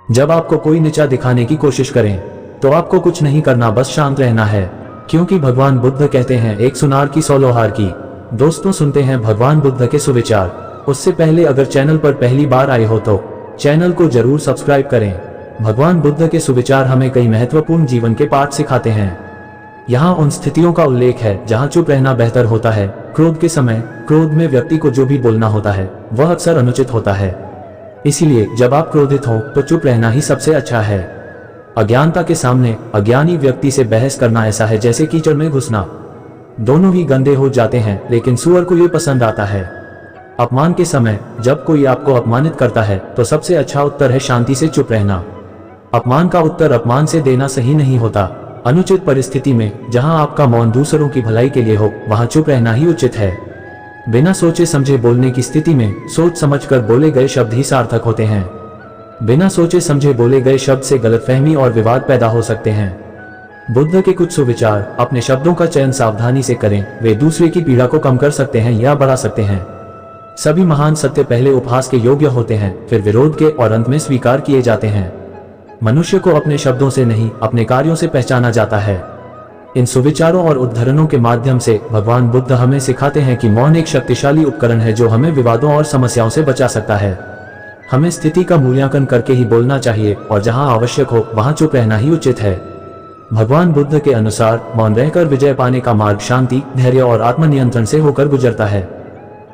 जब आपको कोई नीचा दिखाने की कोशिश करें तो आपको कुछ नहीं करना, बस शांत रहना है, क्योंकि भगवान बुद्ध कहते हैं एक सुनार की 100 लोहार की। दोस्तों, सुनते हैं भगवान बुद्ध के सुविचार। उससे पहले अगर चैनल पर पहली बार आए हो तो चैनल को जरूर सब्सक्राइब करें। भगवान बुद्ध के सुविचार हमें कई महत्वपूर्ण जीवन के पाठ सिखाते हैं। यहाँ उन स्थितियों का उल्लेख है जहाँ चुप रहना बेहतर होता है। क्रोध के समय क्रोध में व्यक्ति को जो भी बोलना होता है वह अक्सर अनुचित होता है, इसीलिए जब आप क्रोधित हो तो चुप रहना ही सबसे अच्छा है। अज्ञानता के सामने अज्ञानी व्यक्ति से बहस करना ऐसा है जैसे कीचड़ में घुसना। दोनों ही गंदे हो जाते हैं, लेकिन सुअर को ये पसंद आता है। अपमान के समय जब कोई आपको अपमानित करता है तो सबसे अच्छा उत्तर है शांति से चुप रहना। अपमान का उत्तर अपमान से देना सही नहीं होता। अनुचित परिस्थिति में जहां आपका मौन दूसरों की भलाई के लिए हो वहां चुप रहना ही उचित है। बिना सोचे समझे बोलने की स्थिति में सोच समझकर बोले गए शब्द ही सार्थक होते हैं। बिना सोचे समझे बोले गए शब्द से गलतफहमी और विवाद पैदा हो सकते हैं। बुद्ध के कुछ सुविचार, अपने शब्दों का चयन सावधानी से करें, वे दूसरे की पीड़ा को कम कर सकते हैं या बढ़ा सकते हैं। सभी महान सत्य पहले उपहास के योग्य होते हैं, फिर विरोध के और अंत में स्वीकार किए जाते हैं। मनुष्य को अपने शब्दों से नहीं अपने कार्यों से पहचाना जाता है। इन सुविचारों और उद्धरणों के माध्यम से भगवान बुद्ध हमें सिखाते हैं कि मौन एक शक्तिशाली उपकरण है जो हमें विवादों और समस्याओं से बचा सकता है। हमें स्थिति का मूल्यांकन करके ही बोलना चाहिए और जहां आवश्यक हो वहां चुप रहना ही उचित है। भगवान बुद्ध के अनुसार मौन रहकर विजय पाने का मार्ग शांति, धैर्य और आत्मनियंत्रण से होकर गुजरता है।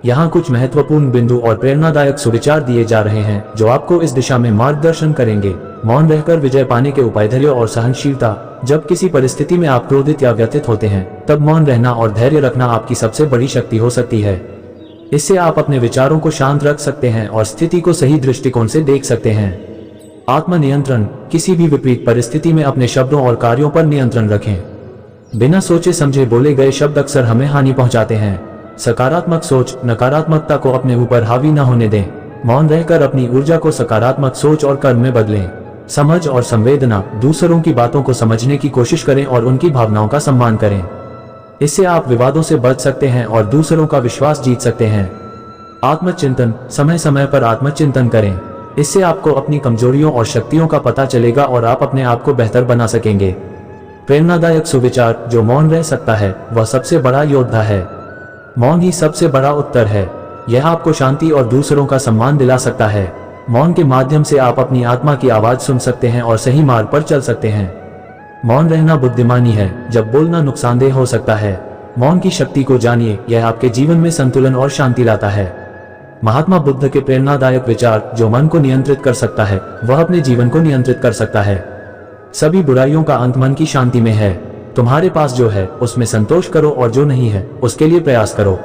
यहाँ कुछ महत्वपूर्ण बिंदु और प्रेरणादायक सुविचार दिए जा रहे हैं जो आपको इस दिशा में मार्गदर्शन करेंगे। मौन रहकर विजय पाने के उपाय: धैर्य और सहनशीलता। जब किसी परिस्थिति में आप क्रोधित या व्यथित होते हैं तब मौन रहना और धैर्य रखना आपकी सबसे बड़ी शक्ति हो सकती है। इससे आप अपने विचारों को शांत रख सकते हैं और स्थिति को सही दृष्टिकोण से देख सकते हैं। आत्मनियंत्रण। किसी भी विपरीत परिस्थिति में अपने शब्दों और कार्यों पर नियंत्रण रखें। बिना सोचे समझे बोले गए शब्द अक्सर हमें हानि पहुंचाते हैं। सकारात्मक सोच, नकारात्मकता को अपने ऊपर हावी न होने दें। मौन रहकर अपनी ऊर्जा को सकारात्मक सोच और कर्म में बदलें। समझ और संवेदना। दूसरों की बातों को समझने की कोशिश करें और उनकी भावनाओं का सम्मान करें। इससे आप विवादों से बच सकते हैं और दूसरों का विश्वास जीत सकते हैं। आत्मचिंतन। समय समय पर आत्मचिंतन करें। इससे आपको अपनी कमजोरियों और शक्तियों का पता चलेगा और आप अपने आप को बेहतर बना सकेंगे। प्रेरणादायक सुविचार। जो मौन रह सकता है वह सबसे बड़ा योद्धा है। मौन ही सबसे बड़ा उत्तर है। यह आपको शांति और दूसरों का सम्मान दिला सकता है। मौन के माध्यम से आप अपनी आत्मा की आवाज सुन सकते हैं और सही मार्ग पर चल सकते हैं। मौन रहना बुद्धिमानी है, जब बोलना नुकसानदेह हो सकता है। मौन की शक्ति को जानिए, यह आपके जीवन में संतुलन और शांति लाता है। महात्मा बुद्ध के प्रेरणादायक विचार। जो मन को नियंत्रित कर सकता है वह अपने जीवन को नियंत्रित कर सकता है। सभी बुराइयों का अंत मन की शांति में है। तुम्हारे पास जो है उसमें संतोष करो और जो नहीं है उसके लिए प्रयास करो।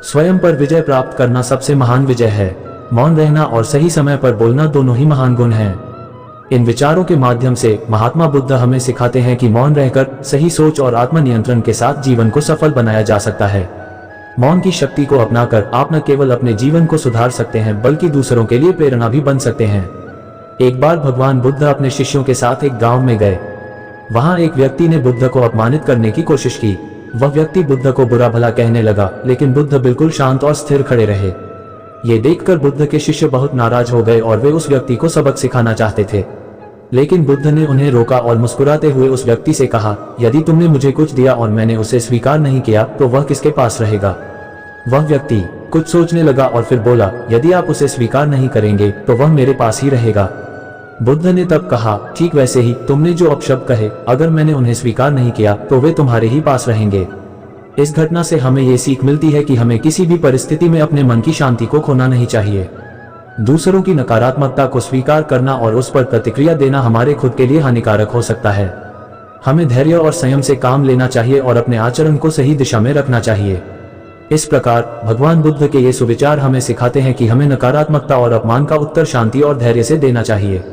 स्वयं पर विजय प्राप्त करना सबसे महान विजय है। मौन रहना और सही समय पर बोलना दोनों ही महान गुण हैं। इन विचारों के माध्यम से महात्मा बुद्ध हमें सिखाते हैं कि मौन रहकर सही सोच और आत्मनियंत्रण के साथ जीवन को सफल बनाया जा सकता है। मौन की शक्ति को अपनाकर आप न केवल अपने जीवन को सुधार सकते हैं बल्कि दूसरों के लिए प्रेरणा भी बन सकते हैं। एक बार भगवान बुद्ध अपने शिष्यों के साथ एक गांव में गए। वहां एक व्यक्ति ने बुद्ध को अपमानित करने की कोशिश की। वह व्यक्ति बुद्ध को बुरा भला कहने लगा, लेकिन बुद्ध बिल्कुल शांत और स्थिर खड़े रहे। ये देखकर बुद्ध के शिष्य बहुत नाराज हो गए और वे उस व्यक्ति को सबक सिखाना चाहते थे। लेकिन बुद्ध ने उन्हें रोका और मुस्कुराते हुए उस व्यक्ति से कहा, यदि तुमने मुझे कुछ दिया और मैंने उसे स्वीकार नहीं किया तो वह किसके पास रहेगा? वह व्यक्ति कुछ सोचने लगा और फिर बोला, यदि आप उसे स्वीकार नहीं करेंगे तो वह मेरे पास ही रहेगा। बुद्ध ने तब कहा, ठीक वैसे ही तुमने जो अपशब्द कहे, अगर मैंने उन्हें स्वीकार नहीं किया तो वे तुम्हारे ही पास रहेंगे। इस घटना से हमें ये सीख मिलती है कि हमें किसी भी परिस्थिति में अपने मन की शांति को खोना नहीं चाहिए। दूसरों की नकारात्मकता को स्वीकार करना और उस पर प्रतिक्रिया देना हमारे खुद के लिए हानिकारक हो सकता है। हमें धैर्य और संयम से काम लेना चाहिए और अपने आचरण को सही दिशा में रखना चाहिए। इस प्रकार भगवान बुद्ध के ये सुविचार हमें सिखाते हैं कि हमें नकारात्मकता और अपमान का उत्तर शांति और धैर्य से देना चाहिए।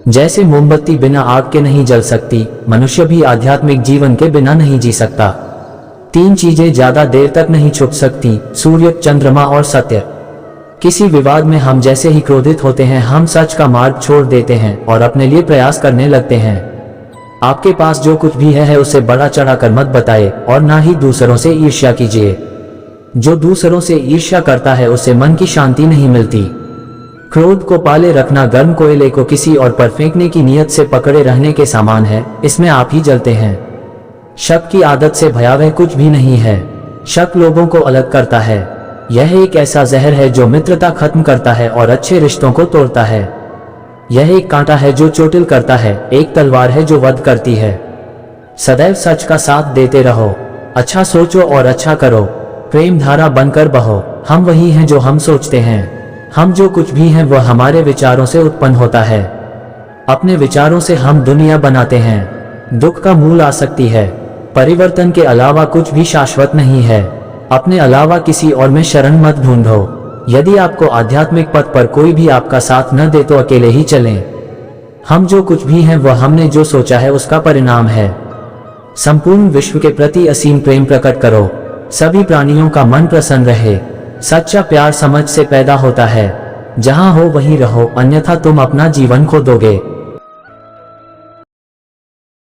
जैसे मोमबत्ती बिना आग के नहीं जल सकती, मनुष्य भी आध्यात्मिक जीवन के बिना नहीं जी सकता। 3 चीजें ज्यादा देर तक नहीं छुप सकती: सूर्य, चंद्रमा और सत्य। किसी विवाद में हम जैसे ही क्रोधित होते हैं हम सच का मार्ग छोड़ देते हैं और अपने लिए प्रयास करने लगते हैं। आपके पास जो कुछ भी है उसे बड़ा चढ़ाकर मत बताए और ना ही दूसरों से ईर्ष्या कीजिए। जो दूसरों से ईर्ष्या करता है उसे मन की शांति नहीं मिलती। क्रोध को पाले रखना गर्म कोयले को किसी और पर फेंकने की नीयत से पकड़े रहने के समान है, इसमें आप ही जलते हैं। शक की आदत से भयावह कुछ भी नहीं है। शक लोगों को अलग करता है। यह एक ऐसा जहर है जो मित्रता खत्म करता है और अच्छे रिश्तों को तोड़ता है। यह एक कांटा है जो चोटिल करता है, एक तलवार है जो वध करती है। सदैव सच का साथ देते रहो, अच्छा सोचो और अच्छा करो, प्रेम धारा बनकर बहो। हम वही हैं जो हम सोचते हैं। हम जो कुछ भी हैं वह हमारे विचारों से उत्पन्न होता है। अपने विचारों से हम दुनिया बनाते हैं। दुख का मूल आसक्ति है। परिवर्तन के अलावा कुछ भी शाश्वत नहीं है। अपने अलावा किसी और में शरण मत ढूंढो। यदि आपको आध्यात्मिक पथ पर कोई भी आपका साथ न दे तो अकेले ही चलें। हम जो कुछ भी हैं वह हमने जो सोचा है उसका परिणाम है। संपूर्ण विश्व के प्रति असीम प्रेम प्रकट करो। सभी प्राणियों का मन प्रसन्न रहे। सच्चा प्यार समझ से पैदा होता है। जहां हो वहीं रहो, अन्यथा तुम अपना जीवन खो दोगे।